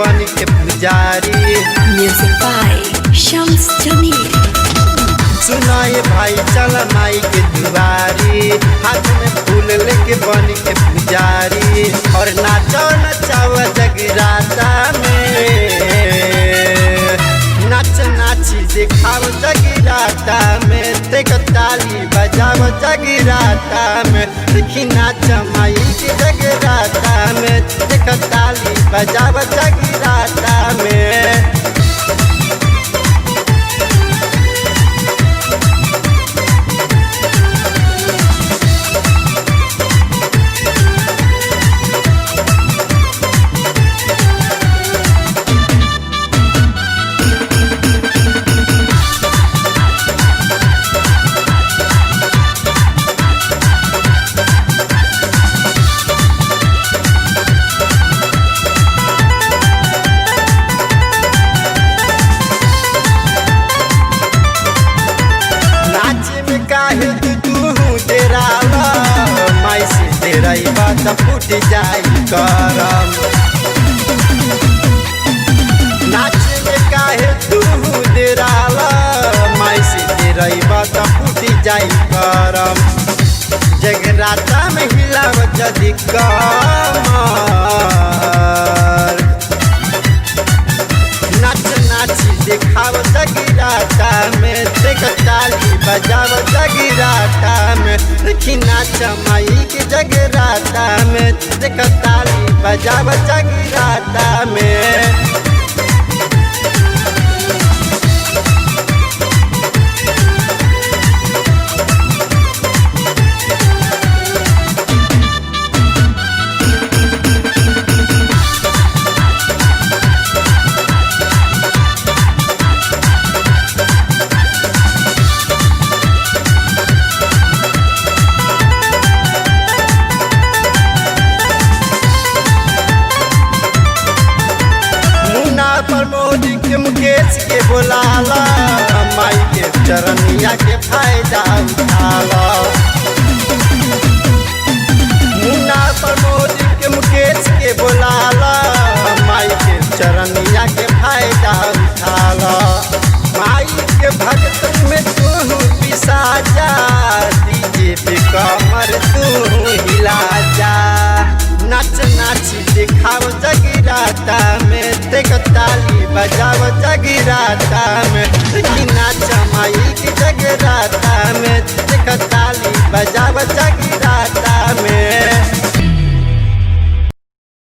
बन के पुजारी। Music by Shams Jamil। सुनाए भाई चल माई के दुआरी, हाथ में फूल लेके बन के पुजारी। और नाचो नचाओ जगराता में, नाच नाची दिखाओ जगराता में। देखो ताली बजाओ जगराता में, देखी नाच माई के जगराता में। देखो ताली बजाओ जगराता में। माई से तेरा बात फूट जाई करम, नाच में काहे तू डेराला। माई से तेरा बात फूट जाई करम, जगराता में हिलाव जदी कमर। नाच नाची दिखाव जगराता में, देख ताली बजाव जगराता में। देखी नाच माई के जगराता में, देख ताली बजाव जगराता में। प्रमोद के मुकेश के बोलाला, माई के चरनिया के फायदा उठाला। मुन्ना प्रमोद के मुकेश के बोलाला, माई के चरनिया के फायदा उठाला। माई के भक्त में तू पिसा जा, डीजे पे कमर तू हिला जा। नाच नाची दिखाओ जगराता में, देखो ताली बजाओ जगराता में।